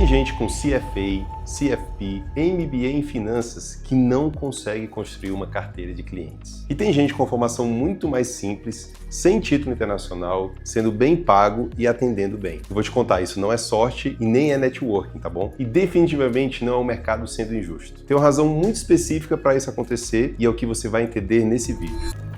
gente com CFA, CFP, MBA em finanças que não consegue construir uma carteira de clientes. E tem gente com formação muito mais simples, sem título internacional, sendo bem pago e atendendo bem. Eu vou te contar, isso não é sorte e nem é networking, tá bom? E definitivamente não é um mercado sendo injusto. Tem uma razão muito específica para isso acontecer e é o que você vai entender nesse vídeo.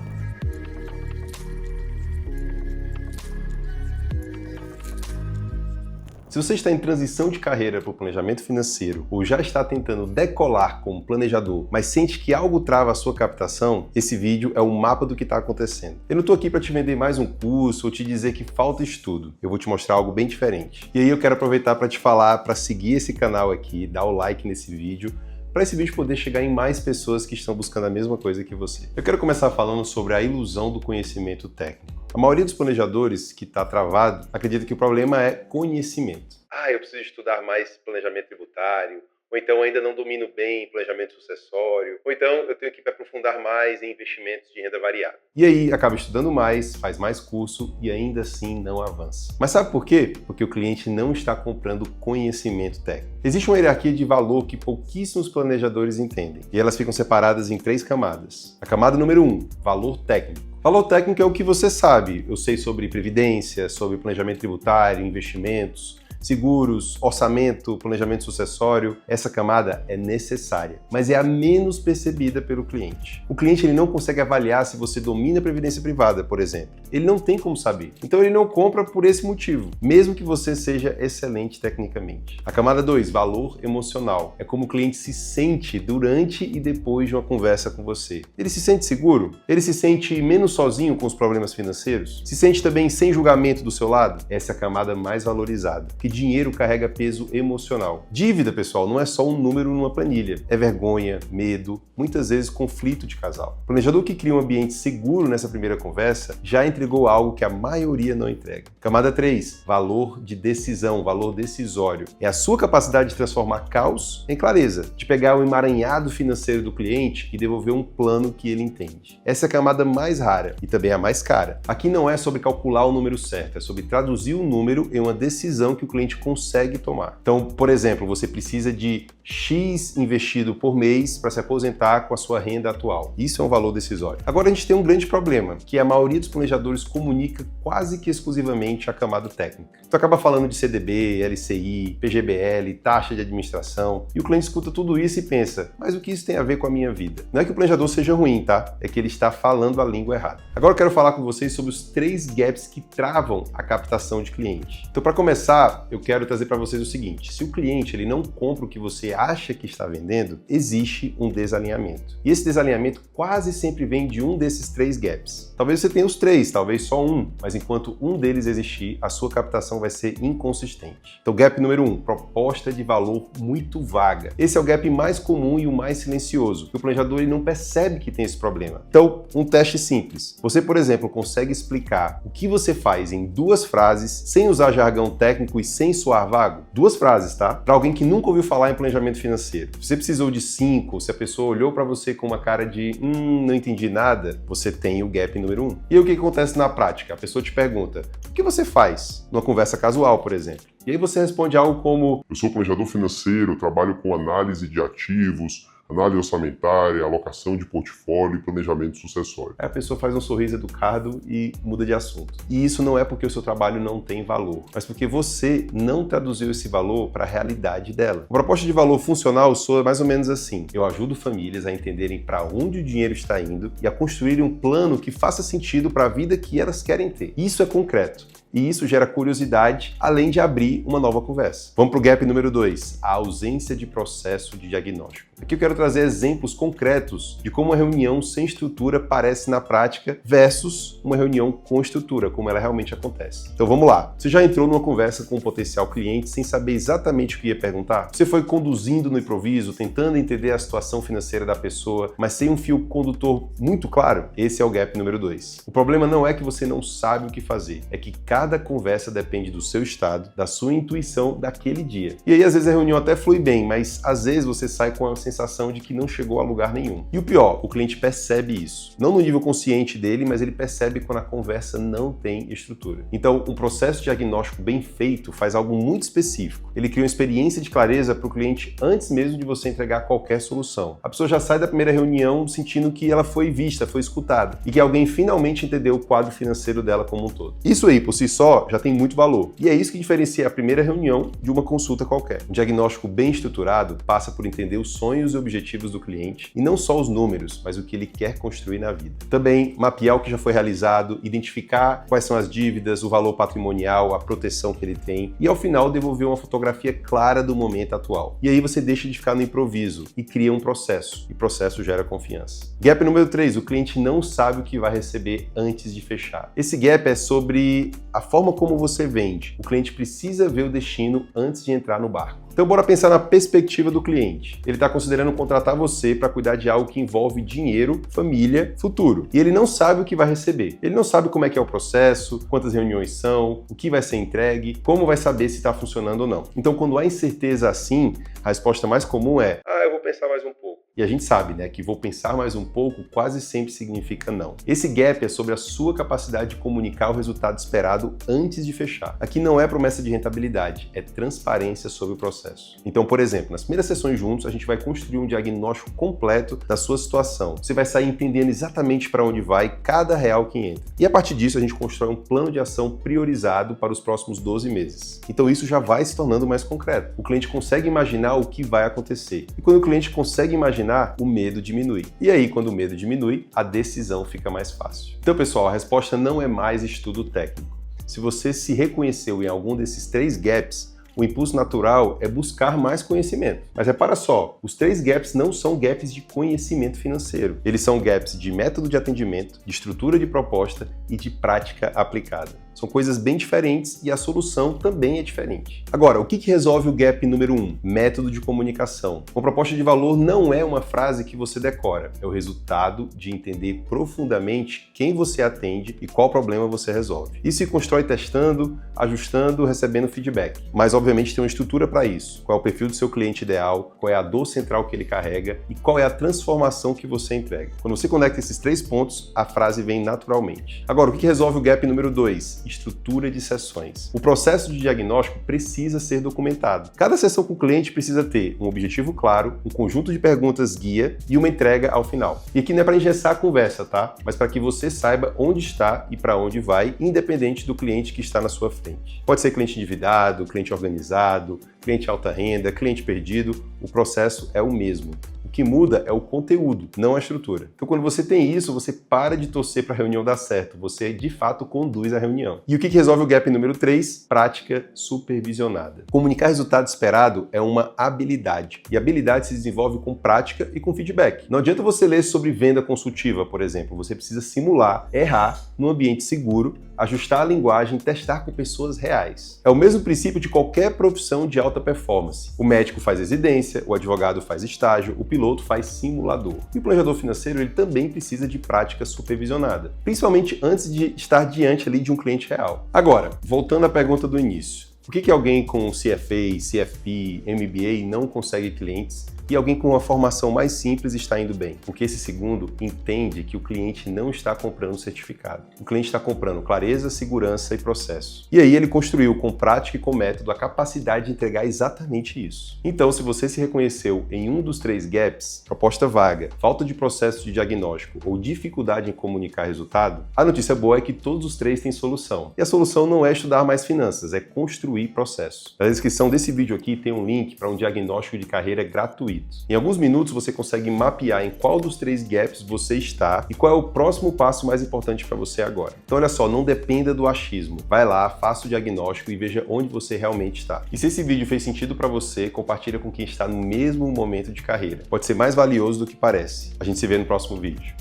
Se você está em transição de carreira para o planejamento financeiro ou já está tentando decolar como planejador, mas sente que algo trava a sua captação, esse vídeo é um mapa do que está acontecendo. Eu não estou aqui para te vender mais um curso ou te dizer que falta estudo. Eu vou te mostrar algo bem diferente. E aí eu quero aproveitar para te falar para seguir esse canal aqui, dar o like nesse vídeo, para esse vídeo poder chegar em mais pessoas que estão buscando a mesma coisa que você. Eu quero começar falando sobre a ilusão do conhecimento técnico. A maioria dos planejadores que está travado acredita que o problema é conhecimento. Eu preciso estudar mais planejamento tributário, ou então ainda não domino bem planejamento sucessório, ou então eu tenho que me aprofundar mais em investimentos de renda variável. E aí acaba estudando mais, faz mais curso e ainda assim não avança. Mas sabe por quê? Porque o cliente não está comprando conhecimento técnico. Existe uma hierarquia de valor que pouquíssimos planejadores entendem, e elas ficam separadas em 3 camadas. A camada número 1, valor técnico. Valor técnico é o que você sabe. Eu sei sobre previdência, sobre planejamento tributário, investimentos, seguros, orçamento, planejamento sucessório. Essa camada é necessária, mas é a menos percebida pelo cliente. O cliente ele não consegue avaliar se você domina a previdência privada, por exemplo. Ele não tem como saber. Então ele não compra por esse motivo, mesmo que você seja excelente tecnicamente. A camada 2, valor emocional. É como o cliente se sente durante e depois de uma conversa com você. Ele se sente seguro? Ele se sente menos sozinho com os problemas financeiros? Se sente também sem julgamento do seu lado? Essa é a camada mais valorizada. Dinheiro carrega peso emocional. Dívida, pessoal, não é só um número numa planilha. É vergonha, medo, muitas vezes conflito de casal. O planejador que cria um ambiente seguro nessa primeira conversa já entregou algo que a maioria não entrega. Camada 3, valor de decisão, valor decisório. É a sua capacidade de transformar caos em clareza, de pegar o emaranhado financeiro do cliente e devolver um plano que ele entende. Essa é a camada mais rara e também a mais cara. Aqui não é sobre calcular o número certo, é sobre traduzir o número em uma decisão que o cliente consegue tomar. Então, por exemplo, você precisa de X investido por mês para se aposentar com a sua renda atual. Isso é um valor decisório. Agora a gente tem um grande problema, que a maioria dos planejadores comunica quase que exclusivamente a camada técnica. Tu acaba falando de CDB, LCI, PGBL, taxa de administração, e o cliente escuta tudo isso e pensa, mas o que isso tem a ver com a minha vida? Não é que o planejador seja ruim, tá? É que ele está falando a língua errada. Agora eu quero falar com vocês sobre os 3 gaps que travam a captação de cliente. Então, para começar, eu quero trazer para vocês o seguinte: se o cliente ele não compra o que você acha que está vendendo, existe um desalinhamento. E esse desalinhamento quase sempre vem de um desses 3 gaps. Talvez você tenha os 3, talvez só um, mas enquanto um deles existir, a sua captação vai ser inconsistente. Então, gap número 1, proposta de valor muito vaga. Esse é o gap mais comum e o mais silencioso, que o planejador ele não percebe que tem esse problema. Então, um teste simples. Você, por exemplo, consegue explicar o que você faz em 2 frases, sem usar jargão técnico e sem soar vago? 2 frases, tá? Para alguém que nunca ouviu falar em planejamento financeiro. Se você precisou de 5, se a pessoa olhou para você com uma cara de não entendi nada, você tem o gap número 1. E aí o que acontece na prática? A pessoa te pergunta, o que você faz? Numa conversa casual, por exemplo. E aí você responde algo como, eu sou planejador financeiro, trabalho com análise de ativos, análise orçamentária, alocação de portfólio e planejamento sucessório. Aí a pessoa faz um sorriso educado e muda de assunto. E isso não é porque o seu trabalho não tem valor, mas porque você não traduziu esse valor para a realidade dela. A proposta de valor funcional soa mais ou menos assim: eu ajudo famílias a entenderem para onde o dinheiro está indo e a construírem um plano que faça sentido para a vida que elas querem ter. Isso é concreto. E isso gera curiosidade, além de abrir uma nova conversa. Vamos para o gap número 2, a ausência de processo de diagnóstico. Aqui eu quero trazer exemplos concretos de como uma reunião sem estrutura parece na prática versus uma reunião com estrutura, como ela realmente acontece. Então vamos lá. Você já entrou numa conversa com um potencial cliente sem saber exatamente o que ia perguntar? Você foi conduzindo no improviso, tentando entender a situação financeira da pessoa, mas sem um fio condutor muito claro? Esse é o gap número 2. O problema não é que você não sabe o que fazer, é que cada cada conversa depende do seu estado, da sua intuição daquele dia. E aí às vezes a reunião até flui bem, mas às vezes você sai com a sensação de que não chegou a lugar nenhum. E o pior, o cliente percebe isso. Não no nível consciente dele, mas ele percebe quando a conversa não tem estrutura. Então, um processo diagnóstico bem feito faz algo muito específico. Ele cria uma experiência de clareza para o cliente antes mesmo de você entregar qualquer solução. A pessoa já sai da primeira reunião sentindo que ela foi vista, foi escutada e que alguém finalmente entendeu o quadro financeiro dela como um todo. Isso aí, por si só, já tem muito valor. E é isso que diferencia a primeira reunião de uma consulta qualquer. Um diagnóstico bem estruturado passa por entender os sonhos e objetivos do cliente e não só os números, mas o que ele quer construir na vida. Também mapear o que já foi realizado, identificar quais são as dívidas, o valor patrimonial, a proteção que ele tem e ao final devolver uma fotografia clara do momento atual. E aí você deixa de ficar no improviso e cria um processo. E processo gera confiança. Gap número 3, o cliente não sabe o que vai receber antes de fechar. Esse gap é sobre a forma como você vende. O cliente precisa ver o destino antes de entrar no barco. Então bora pensar na perspectiva do cliente. Ele está considerando contratar você para cuidar de algo que envolve dinheiro, família, futuro. E ele não sabe o que vai receber. Ele não sabe como é que é o processo, quantas reuniões são, o que vai ser entregue, como vai saber se está funcionando ou não. Então quando há incerteza assim, a resposta mais comum é: eu vou pensar mais um pouco. E a gente sabe, né, que vou pensar mais um pouco quase sempre significa não. Esse gap é sobre a sua capacidade de comunicar o resultado esperado antes de fechar. Aqui não é promessa de rentabilidade, é transparência sobre o processo. Então, por exemplo, nas primeiras sessões juntos, a gente vai construir um diagnóstico completo da sua situação. Você vai sair entendendo exatamente para onde vai cada real que entra. E a partir disso, a gente constrói um plano de ação priorizado para os próximos 12 meses. Então isso já vai se tornando mais concreto. O cliente consegue imaginar o que vai acontecer. E quando o cliente consegue imaginar, o medo diminui. E aí, quando o medo diminui, a decisão fica mais fácil. Então, pessoal, a resposta não é mais estudo técnico. Se você se reconheceu em algum desses 3 gaps, o impulso natural é buscar mais conhecimento. Mas repara só, os 3 gaps não são gaps de conhecimento financeiro. Eles são gaps de método de atendimento, de estrutura de proposta e de prática aplicada. São coisas bem diferentes e a solução também é diferente. Agora, o que resolve o gap número 1? Método de comunicação. Uma proposta de valor não é uma frase que você decora, é o resultado de entender profundamente quem você atende e qual problema você resolve. Isso se constrói testando, ajustando, recebendo feedback. Mas, obviamente, tem uma estrutura para isso. Qual é o perfil do seu cliente ideal, qual é a dor central que ele carrega e qual é a transformação que você entrega. Quando você conecta esses 3 pontos, a frase vem naturalmente. Agora, o que resolve o gap número 2? Estrutura de sessões. O processo de diagnóstico precisa ser documentado. Cada sessão com o cliente precisa ter um objetivo claro, um conjunto de perguntas guia e uma entrega ao final. E aqui não é para engessar a conversa, tá? Mas para que você saiba onde está e para onde vai, independente do cliente que está na sua frente. Pode ser cliente endividado, cliente organizado, cliente alta renda, cliente perdido, o processo é o mesmo. O que muda é o conteúdo, não a estrutura. Então, quando você tem isso, você para de torcer para a reunião dar certo, você de fato conduz a reunião. E o que resolve o gap número 3? Prática supervisionada. Comunicar resultado esperado é uma habilidade, e habilidade se desenvolve com prática e com feedback. Não adianta você ler sobre venda consultiva, por exemplo, você precisa simular, errar num ambiente seguro, ajustar a linguagem, testar com pessoas reais. É o mesmo princípio de qualquer profissão de alta performance. O médico faz residência, o advogado faz estágio, o piloto faz simulador. E o planejador financeiro, ele também precisa de prática supervisionada, principalmente antes de estar diante ali de um cliente real. Agora, voltando à pergunta do início. Por que alguém com CFA, CFP, MBA não consegue clientes e alguém com uma formação mais simples está indo bem? Porque esse segundo entende que o cliente não está comprando certificado. O cliente está comprando clareza, segurança e processo. E aí ele construiu com prática e com método a capacidade de entregar exatamente isso. Então, se você se reconheceu em um dos 3 gaps, proposta vaga, falta de processo de diagnóstico ou dificuldade em comunicar resultado, a notícia boa é que todos os 3 têm solução. E a solução não é estudar mais finanças, é construir processo. Na descrição desse vídeo aqui tem um link para um diagnóstico de carreira gratuito. Em alguns minutos você consegue mapear em qual dos 3 gaps você está e qual é o próximo passo mais importante para você agora. Então olha só, não dependa do achismo. Vai lá, faça o diagnóstico e veja onde você realmente está. E se esse vídeo fez sentido para você, compartilha com quem está no mesmo momento de carreira. Pode ser mais valioso do que parece. A gente se vê no próximo vídeo.